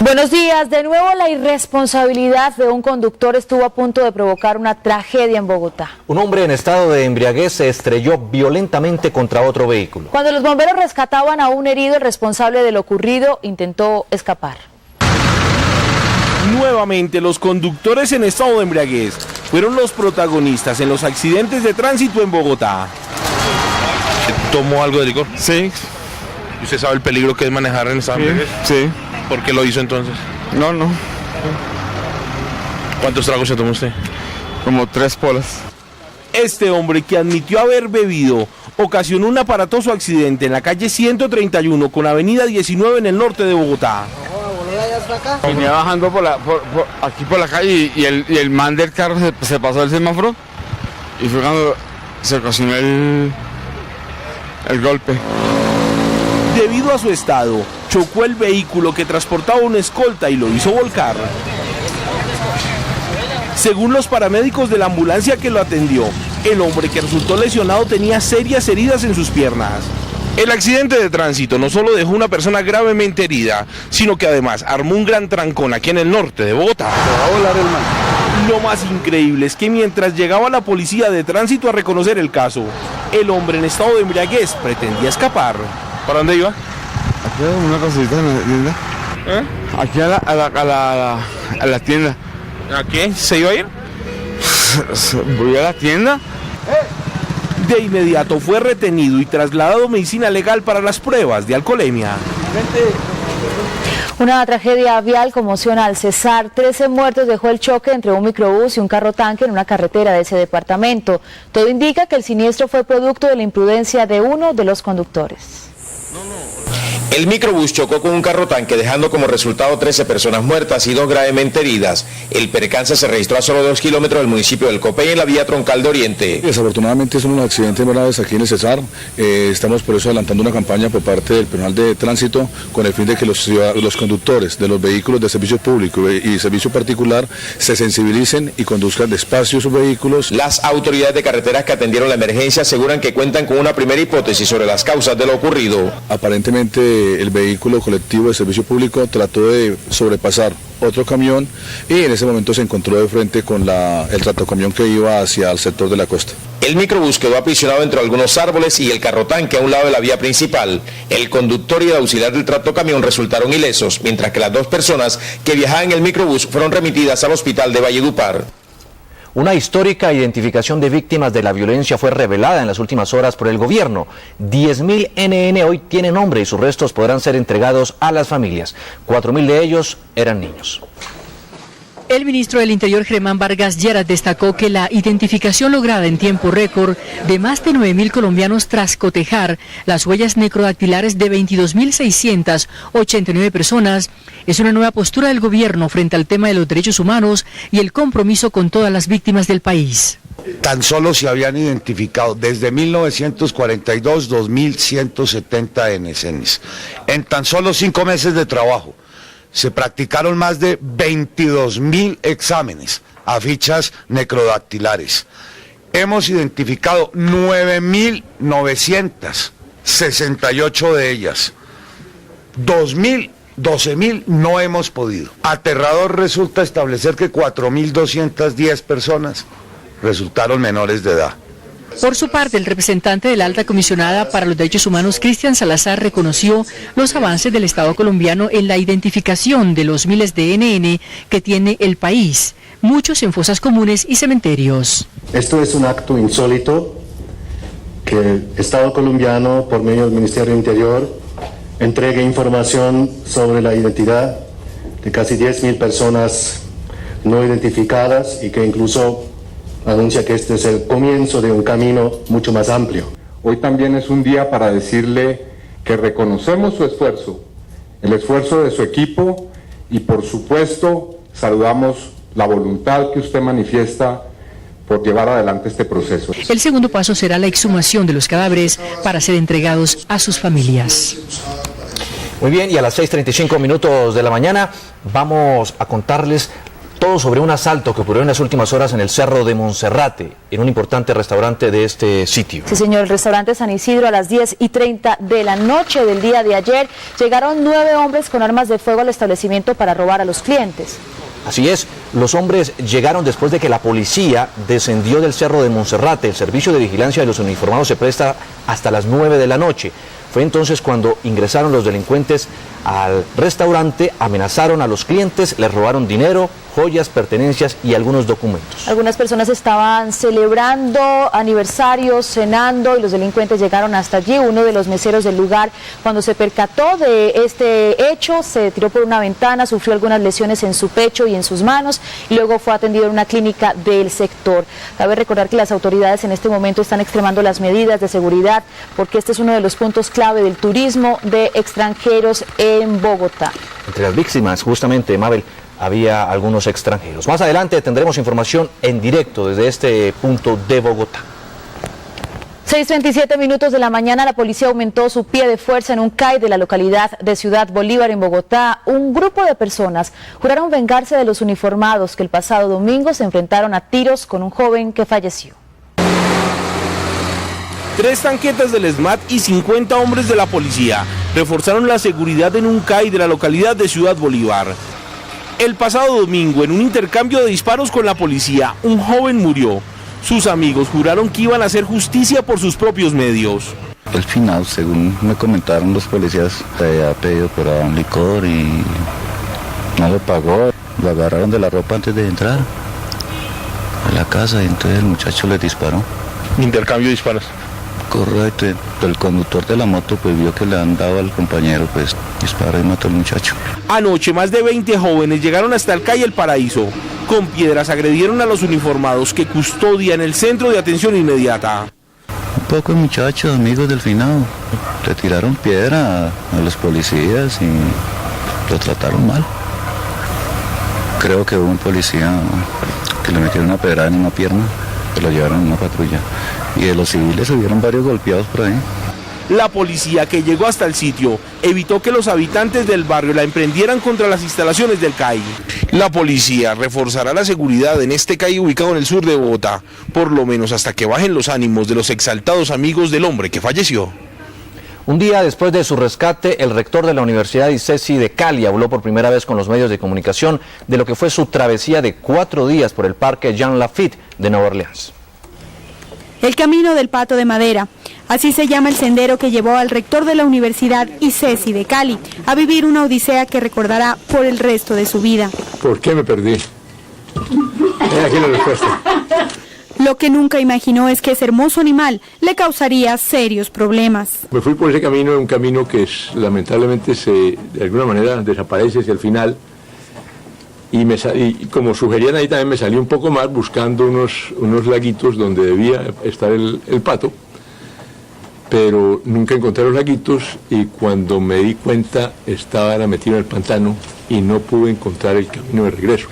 Buenos días. De nuevo, la irresponsabilidad de un conductor estuvo a punto de provocar una tragedia en Bogotá. Un hombre en estado de embriaguez se estrelló violentamente contra otro vehículo. Cuando los bomberos rescataban a un herido, el responsable de lo ocurrido intentó escapar. Nuevamente, los conductores en estado de embriaguez fueron los protagonistas en los accidentes de tránsito en Bogotá. ¿Tomó algo de licor? Sí. ¿Y usted sabe el peligro que es manejar en estado de embriaguez? Sí. ¿Por qué lo hizo entonces? No. ¿Cuántos tragos se tomó usted? Como 3 polas. Este hombre, que admitió haber bebido, ocasionó un aparatoso accidente en la calle 131 con avenida 19 en el norte de Bogotá. Venía bajando aquí por la calle y el man del carro se pasó el semáforo y fue cuando se ocasionó el golpe. Debido a su estado, chocó el vehículo que transportaba una escolta y lo hizo volcar. Según los paramédicos de la ambulancia que lo atendió, el hombre que resultó lesionado tenía serias heridas en sus piernas. El accidente de tránsito no solo dejó una persona gravemente herida, sino que además armó un gran trancón aquí en el norte de Bogotá. Lo más increíble es que mientras llegaba la policía de tránsito a reconocer el caso, el hombre en estado de embriaguez pretendía escapar. ¿Para dónde iba? Aquí hay una cosita en la tienda. Aquí a la tienda. ¿A qué? ¿Se iba a ir? Voy a la tienda. De inmediato fue retenido y trasladado a medicina legal para las pruebas de alcoholemia. Una tragedia vial conmociona al Cesar. 13 muertos dejó el choque entre un microbús y un carro tanque en una carretera de ese departamento. Todo indica que el siniestro fue producto de la imprudencia de uno de los conductores. El microbús chocó con un carro tanque, dejando como resultado 13 personas muertas y 2 gravemente heridas. El percance se registró a solo 2 kilómetros del municipio del Copey, en la vía troncal de Oriente. Desafortunadamente son unos accidentes graves aquí en el Cesar. Estamos por eso adelantando una campaña por parte del personal de tránsito con el fin de que los conductores de los vehículos de servicio público y servicio particular se sensibilicen y conduzcan despacio sus vehículos. Las autoridades de carreteras que atendieron la emergencia aseguran que cuentan con una primera hipótesis sobre las causas de lo ocurrido. Aparentemente el vehículo colectivo de servicio público trató de sobrepasar otro camión y en ese momento se encontró de frente con el tractocamión que iba hacia el sector de la costa. El microbús quedó aprisionado entre algunos árboles y el carro tanque a un lado de la vía principal. El conductor y el auxiliar del tractocamión resultaron ilesos, mientras que las 2 personas que viajaban en el microbús fueron remitidas al hospital de Valledupar. Una histórica identificación de víctimas de la violencia fue revelada en las últimas horas por el gobierno. 10.000 NN hoy tienen nombre y sus restos podrán ser entregados a las familias. 4.000 de ellos eran niños. El ministro del Interior, Germán Vargas Lleras, destacó que la identificación lograda en tiempo récord de más de 9.000 colombianos tras cotejar las huellas necrodactilares de 22.689 personas es una nueva postura del gobierno frente al tema de los derechos humanos y el compromiso con todas las víctimas del país. Tan solo se habían identificado desde 1942 2.170 NCNs. En tan solo 5 meses de trabajo se practicaron más de 22.000 exámenes a fichas necrodactilares. Hemos identificado 9.968 de ellas. 12.000 no hemos podido. Aterrador resulta establecer que 4.210 personas resultaron menores de edad. Por su parte, el representante de la Alta Comisionada para los Derechos Humanos, Cristian Salazar, reconoció los avances del Estado colombiano en la identificación de los miles de NN que tiene el país, muchos en fosas comunes y cementerios. Esto es un acto insólito que el Estado colombiano, por medio del Ministerio del Interior, entregue información sobre la identidad de casi 10.000 personas no identificadas y que incluso anuncia que este es el comienzo de un camino mucho más amplio. Hoy también es un día para decirle que reconocemos su esfuerzo, el esfuerzo de su equipo y por supuesto saludamos la voluntad que usted manifiesta por llevar adelante este proceso. El segundo paso será la exhumación de los cadáveres para ser entregados a sus familias. Muy bien, y a las 6:35 minutos de la mañana vamos a contarles todo sobre un asalto que ocurrió en las últimas horas en el Cerro de Monserrate, en un importante restaurante de este sitio. Sí, señor, el restaurante San Isidro. A las 10:30 de la noche del día de ayer llegaron 9 hombres con armas de fuego al establecimiento para robar a los clientes. Así es, los hombres llegaron después de que la policía descendió del Cerro de Monserrate. El servicio de vigilancia de los uniformados se presta hasta las 9 de la noche. Fue entonces cuando ingresaron los delincuentes al restaurante, amenazaron a los clientes, les robaron dinero, joyas, pertenencias y algunos documentos. Algunas personas estaban celebrando aniversarios, cenando, y los delincuentes llegaron hasta allí. Uno de los meseros del lugar, cuando se percató de este hecho, se tiró por una ventana, sufrió algunas lesiones en su pecho y en sus manos, y luego fue atendido en una clínica del sector. Cabe recordar que las autoridades en este momento están extremando las medidas de seguridad, porque este es uno de los puntos clave del turismo de extranjeros en Bogotá. Entre las víctimas, justamente, Mabel, había algunos extranjeros. Más adelante tendremos información en directo desde este punto de Bogotá. 6:27 minutos de la mañana, la policía aumentó su pie de fuerza en un CAI de la localidad de Ciudad Bolívar, en Bogotá. Un grupo de personas juraron vengarse de los uniformados que el pasado domingo se enfrentaron a tiros con un joven que falleció. 3 tanquetas del SMAT y 50 hombres de la policía reforzaron la seguridad en un CAI de la localidad de Ciudad Bolívar. El pasado domingo, en un intercambio de disparos con la policía, un joven murió. Sus amigos juraron que iban a hacer justicia por sus propios medios. El final, según me comentaron los policías, había pedido por un licor y no lo pagó. Lo agarraron de la ropa antes de entrar a la casa y entonces el muchacho le disparó. Intercambio de disparos. Correcto, el conductor de la moto pues vio que le han dado al compañero, pues disparó y mató al muchacho. Anoche más de 20 jóvenes llegaron hasta el CAI El Paraíso. Con piedras agredieron a los uniformados que custodian el centro de atención inmediata. Un poco de muchachos, amigos del finado, le tiraron piedra a los policías y lo trataron mal. Creo que hubo un policía que le metieron una pedrada en una pierna, que lo llevaron en una patrulla. Y de los civiles hubieron varios golpeados por ahí. La policía que llegó hasta el sitio evitó que los habitantes del barrio la emprendieran contra las instalaciones del CAI. La policía reforzará la seguridad en este CAI ubicado en el sur de Bogotá, por lo menos hasta que bajen los ánimos de los exaltados amigos del hombre que falleció. Un día después de su rescate, el rector de la Universidad ICESI de Cali habló por primera vez con los medios de comunicación de lo que fue su travesía de 4 días por el Parque Jean Lafitte de Nueva Orleans. El Camino del Pato de Madera, así se llama el sendero que llevó al rector de la Universidad ICESI de Cali a vivir una odisea que recordará por el resto de su vida. ¿Por qué me perdí? Aquí la respuesta. Lo que nunca imaginó es que ese hermoso animal le causaría serios problemas. Me fui por ese camino, un camino que lamentablemente de alguna manera desaparece hacia el final. Y como sugerían ahí, también me salí un poco más buscando unos laguitos donde debía estar el pato, pero nunca encontré los laguitos y cuando me di cuenta estaba metido en el pantano y no pude encontrar el camino de regreso.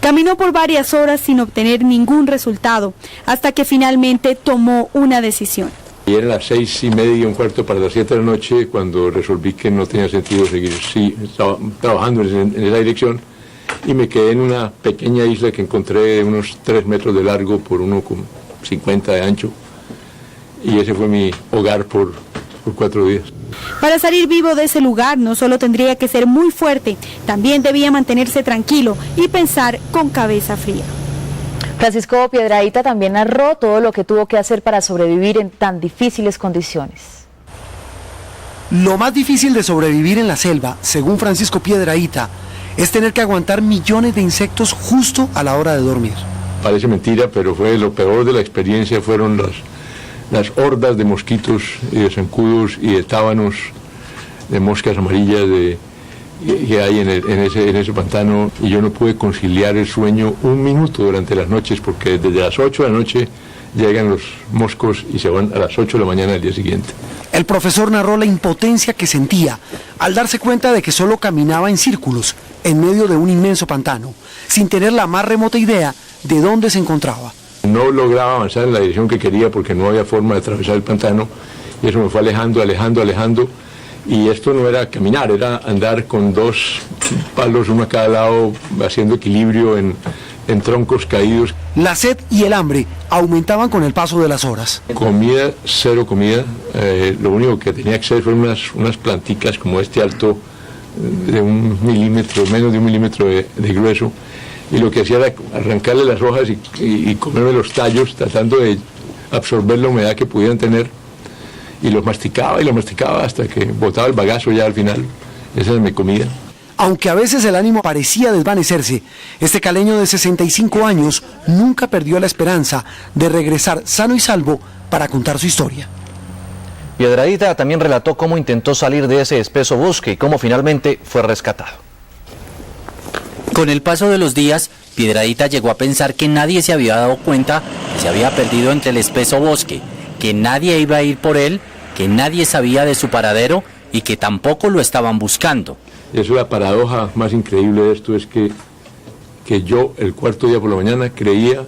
Caminó por varias horas sin obtener ningún resultado, hasta que finalmente tomó una decisión. Y eran las 6:30, 1/4 para las 7 de la noche, cuando resolví que no tenía sentido seguir trabajando en esa dirección. Y me quedé en una pequeña isla que encontré de unos 3 metros de largo por 1,50 de ancho. Y ese fue mi hogar por 4 días. Para salir vivo de ese lugar no solo tendría que ser muy fuerte, también debía mantenerse tranquilo y pensar con cabeza fría. Francisco Piedrahita también narró todo lo que tuvo que hacer para sobrevivir en tan difíciles condiciones. Lo más difícil de sobrevivir en la selva, según Francisco Piedrahita, es tener que aguantar millones de insectos justo a la hora de dormir. Parece mentira, pero fue lo peor de la experiencia, fueron las hordas de mosquitos y de zancudos y de tábanos, de moscas amarillas que hay en ese pantano, y yo no pude conciliar el sueño un minuto durante las noches, porque desde las 8 de la noche llegan los moscos y se van a las 8 de la mañana del día siguiente. El profesor narró la impotencia que sentía al darse cuenta de que solo caminaba en círculos en medio de un inmenso pantano, sin tener la más remota idea de dónde se encontraba. No lograba avanzar en la dirección que quería porque no había forma de atravesar el pantano, y eso me fue alejando, Y esto no era caminar, era andar con dos palos, uno a cada lado, haciendo equilibrio en troncos caídos. La sed y el hambre aumentaban con el paso de las horas. Comida, cero comida. Lo único que tenía acceso fueron unas planticas como este alto, de 1 milímetro, menos de 1 milímetro de grueso. Y lo que hacía era arrancarle las hojas y comerme los tallos, tratando de absorber la humedad que pudieran tener. Y los masticaba hasta que botaba el bagazo ya al final. Esa es mi comida. Aunque a veces el ánimo parecía desvanecerse, este caleño de 65 años nunca perdió la esperanza de regresar sano y salvo para contar su historia. Piedradita también relató cómo intentó salir de ese espeso bosque y cómo finalmente fue rescatado. Con el paso de los días, Piedradita llegó a pensar que nadie se había dado cuenta que se había perdido entre el espeso bosque, que nadie iba a ir por él, que nadie sabía de su paradero y que tampoco lo estaban buscando. Eso, la paradoja más increíble de esto es que yo el cuarto día por la mañana creía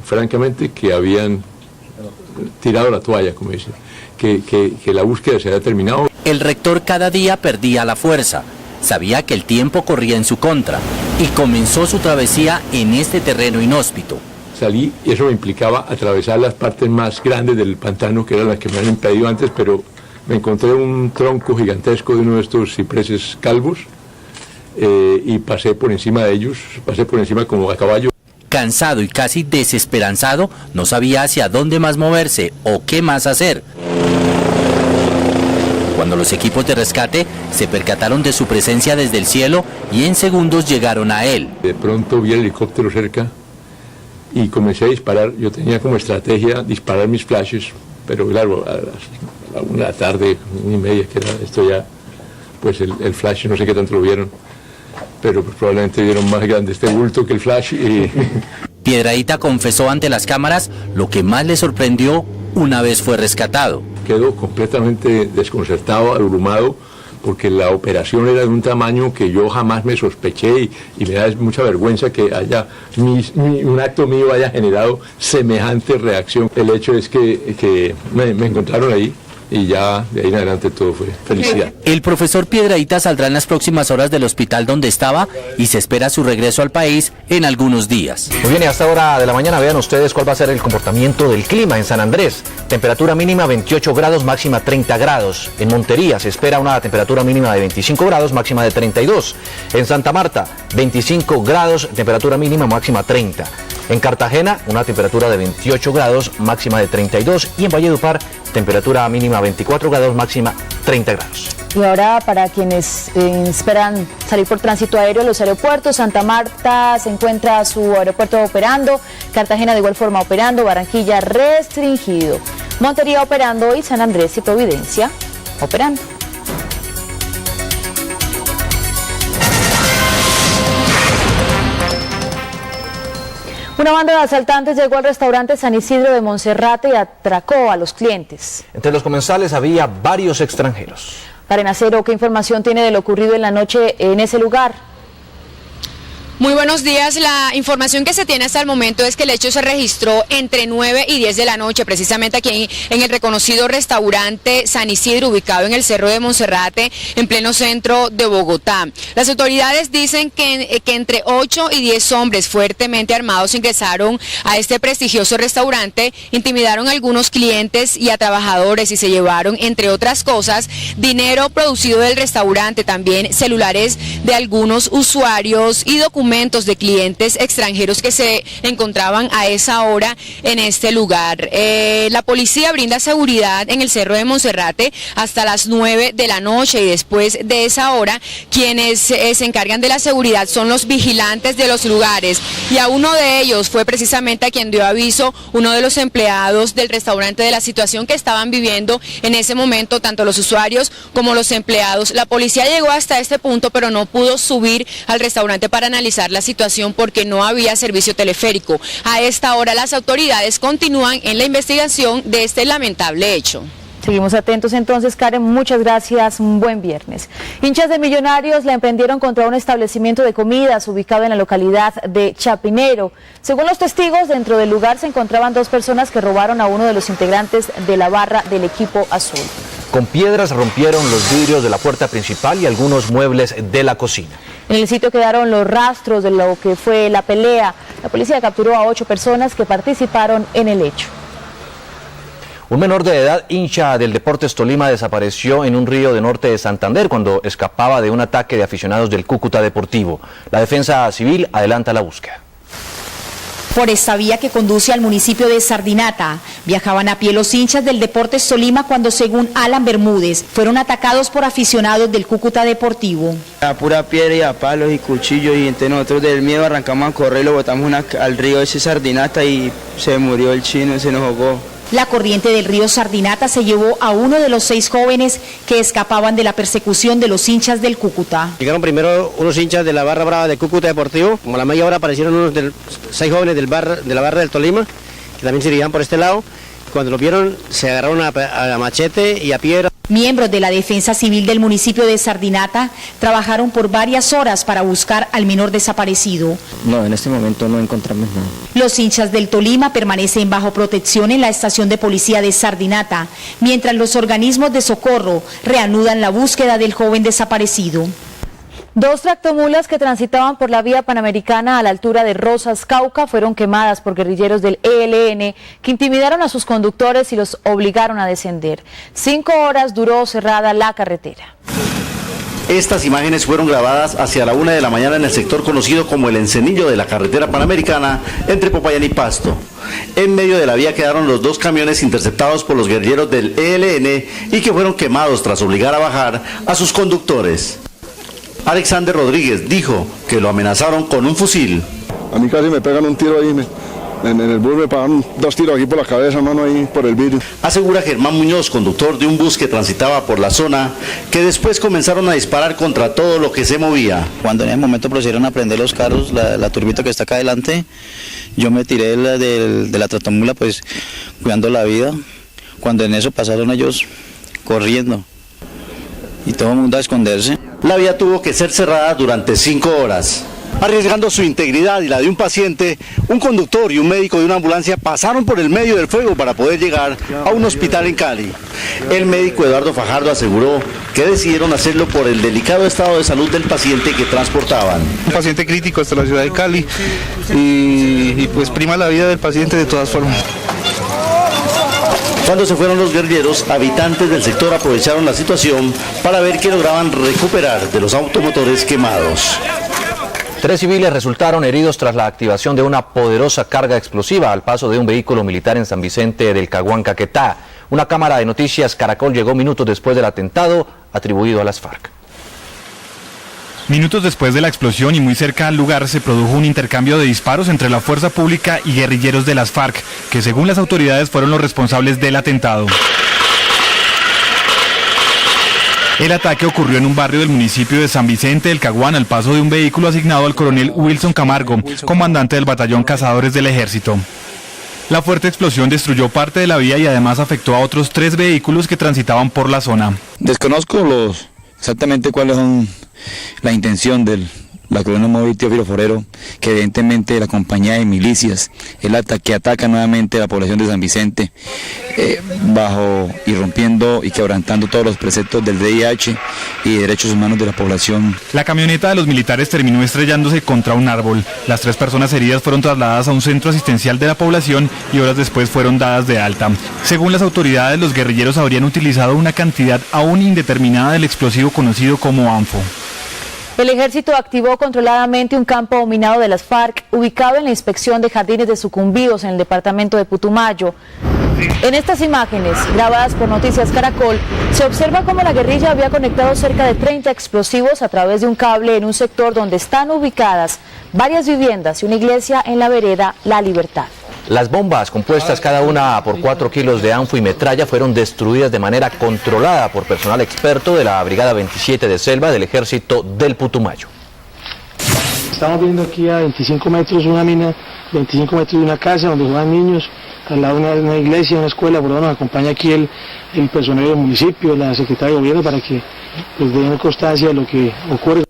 francamente que habían tirado la toalla, como dicen, que la búsqueda se había terminado. El rector cada día perdía la fuerza, sabía que el tiempo corría en su contra y comenzó su travesía en este terreno inhóspito. Salí y eso me implicaba atravesar las partes más grandes del pantano, que eran las que me habían impedido antes, pero me encontré un tronco gigantesco de uno de estos cipreses calvos y pasé por encima de ellos, pasé por encima como a caballo. Cansado y casi desesperanzado, no sabía hacia dónde más moverse o qué más hacer. Cuando los equipos de rescate se percataron de su presencia desde el cielo y en segundos llegaron a él. De pronto vi el helicóptero cerca y comencé a disparar. Yo tenía como estrategia disparar mis flashes, pero claro, a las 1 de la tarde, 1:30, que era esto ya, pues el flash no sé qué tanto lo vieron, pero pues probablemente vieron más grande este bulto que el flash. Piedradita confesó ante las cámaras lo que más le sorprendió una vez fue rescatado. Quedó completamente desconcertado, abrumado, porque la operación era de un tamaño que yo jamás me sospeché y me da mucha vergüenza que haya un acto mío haya generado semejante reacción. El hecho es que me encontraron ahí y ya de ahí en adelante todo fue felicidad. El profesor Piedradita saldrá en las próximas horas del hospital donde estaba y se espera su regreso al país en algunos días. Muy bien, y a esta hora de la mañana vean ustedes cuál va a ser el comportamiento del clima en San Andrés. Temperatura mínima 28 grados, máxima 30 grados. En Montería se espera una temperatura mínima de 25 grados, máxima de 32. En Santa Marta, 25 grados, temperatura mínima, máxima 30. En Cartagena, una temperatura de 28 grados, máxima de 32. Y en Valledupar, temperatura mínima 24 grados, máxima 30 grados. Y ahora, para quienes esperan salir por tránsito aéreo, los aeropuertos, Santa Marta se encuentra su aeropuerto operando, Cartagena de igual forma operando, Barranquilla restringido, Montería operando y San Andrés y Providencia operando. Una banda de asaltantes llegó al restaurante San Isidro de Monserrate y atracó a los clientes. Entre los comensales había varios extranjeros. Karen Acero, ¿qué información tiene de lo ocurrido en la noche en ese lugar? Muy buenos días. La información que se tiene hasta el momento es que el hecho se registró entre 9 y 10 de la noche, precisamente aquí en el reconocido restaurante San Isidro, ubicado en el Cerro de Monserrate, en pleno centro de Bogotá. Las autoridades dicen que entre 8 y 10 hombres fuertemente armados ingresaron a este prestigioso restaurante, intimidaron a algunos clientes y a trabajadores y se llevaron, entre otras cosas, dinero producido del restaurante, también celulares de algunos usuarios y documentos de clientes extranjeros que se encontraban a esa hora en este lugar. La policía brinda seguridad en el Cerro de Monserrate hasta las 9 de la noche y después de esa hora quienes se encargan de la seguridad son los vigilantes de los lugares y a uno de ellos fue precisamente a quien dio aviso uno de los empleados del restaurante de la situación que estaban viviendo en ese momento tanto los usuarios como los empleados. La policía llegó hasta este punto pero no pudo subir al restaurante para analizar la situación porque no había servicio teleférico. A esta hora las autoridades continúan en la investigación de este lamentable hecho. Seguimos atentos entonces, Karen, muchas gracias, un buen viernes. Hinchas de Millonarios la emprendieron contra un establecimiento de comidas ubicado en la localidad de Chapinero. Según los testigos, dentro del lugar se encontraban 2 personas que robaron a uno de los integrantes de la barra del equipo azul. Con piedras rompieron los vidrios de la puerta principal y algunos muebles de la cocina. En el sitio quedaron los rastros de lo que fue la pelea. La policía capturó a 8 personas que participaron en el hecho. Un menor de edad, hincha del Deportes Tolima, desapareció en un río de norte de Santander cuando escapaba de un ataque de aficionados del Cúcuta Deportivo. La Defensa Civil adelanta la búsqueda. Por esta vía que conduce al municipio de Sardinata, viajaban a pie los hinchas del Deportes Tolima cuando, según Alan Bermúdez, fueron atacados por aficionados del Cúcuta Deportivo. A pura piedra y a palos y cuchillos, y entre nosotros del miedo arrancamos a correr, lo botamos al río ese Sardinata y se murió el chino, se nos ahogó. La corriente del río Sardinata se llevó a uno de los 6 jóvenes que escapaban de la persecución de los hinchas del Cúcuta. Llegaron primero unos hinchas de la barra brava del Cúcuta Deportivo. Como a la media hora aparecieron unos 6 jóvenes de la barra del Tolima, que también se dirigían por este lado. Cuando los vieron, se agarraron a machete y a piedra. Miembros de la Defensa Civil del municipio de Sardinata trabajaron por varias horas para buscar al menor desaparecido. No, en este momento no encontramos nada. Los hinchas del Tolima permanecen bajo protección en la estación de policía de Sardinata, mientras los organismos de socorro reanudan la búsqueda del joven desaparecido. 2 tractomulas que transitaban por la vía panamericana a la altura de Rosas, Cauca, fueron quemadas por guerrilleros del ELN que intimidaron a sus conductores y los obligaron a descender. 5 horas duró cerrada la carretera. Estas imágenes fueron grabadas hacia la 1 de la mañana en el sector conocido como el Encenillo de la carretera panamericana entre Popayán y Pasto. En medio de la vía quedaron los 2 camiones interceptados por los guerrilleros del ELN y que fueron quemados tras obligar a bajar a sus conductores. Alexander Rodríguez dijo que lo amenazaron con un fusil. A mí casi me pegan un tiro ahí, en el bus me pagan 2 tiros aquí por la cabeza, mano, ahí por el vidrio. Asegura Germán Muñoz, conductor de un bus que transitaba por la zona, que después comenzaron a disparar contra todo lo que se movía. Cuando en ese momento procedieron a prender los carros, la turbita que está acá adelante, yo me tiré de la tractomula, pues cuidando la vida, cuando en eso pasaron ellos corriendo y todo el mundo a esconderse. La vía tuvo que ser cerrada durante 5 horas. Arriesgando su integridad y la de un paciente, un conductor y un médico de una ambulancia pasaron por el medio del fuego para poder llegar a un hospital en Cali. El médico Eduardo Fajardo aseguró que decidieron hacerlo por el delicado estado de salud del paciente que transportaban. Un paciente crítico hasta la ciudad de Cali y pues prima la vida del paciente de todas formas. Cuando se fueron los guerrilleros, habitantes del sector aprovecharon la situación para ver qué lograban recuperar de los automotores quemados. 3 civiles resultaron heridos tras la activación de una poderosa carga explosiva al paso de un vehículo militar en San Vicente del Caguán, Caquetá. Una cámara de noticias Caracol llegó minutos después del atentado atribuido a las FARC. Minutos después de la explosión y muy cerca al lugar se produjo un intercambio de disparos entre la fuerza pública y guerrilleros de las FARC, que según las autoridades fueron los responsables del atentado. El ataque ocurrió en un barrio del municipio de San Vicente del Caguán al paso de un vehículo asignado al coronel Wilson Camargo, comandante del batallón Cazadores del Ejército. La fuerte explosión destruyó parte de la vía y además afectó a otros 3 vehículos que transitaban por la zona. Desconozco exactamente cuáles son la intención del Colonia Móvil Teófilo Forero, que evidentemente la compañía de milicias es la que ataca nuevamente a la población de San Vicente, bajo y rompiendo y quebrantando todos los preceptos del DIH y derechos humanos de la población. La camioneta de los militares terminó estrellándose contra un árbol. Las 3 personas heridas fueron trasladadas a un centro asistencial de la población y horas después fueron dadas de alta. Según las autoridades, los guerrilleros habrían utilizado una cantidad aún indeterminada del explosivo conocido como ANFO. El ejército activó controladamente un campo minado de las FARC ubicado en la inspección de jardines de Sucumbíos en el departamento de Putumayo. En estas imágenes, grabadas por Noticias Caracol, se observa cómo la guerrilla había conectado cerca de 30 explosivos a través de un cable en un sector donde están ubicadas varias viviendas y una iglesia en la vereda La Libertad. Las bombas, compuestas cada una por 4 kilos de ANFO y metralla, fueron destruidas de manera controlada por personal experto de la Brigada 27 de Selva del Ejército del Putumayo. Estamos viendo aquí a 25 metros una mina, 25 metros de una casa donde juegan niños, al lado de una iglesia, una escuela. Por lo menos nos acompaña aquí el personal del municipio, la secretaria de gobierno, para que les den constancia de lo que ocurre.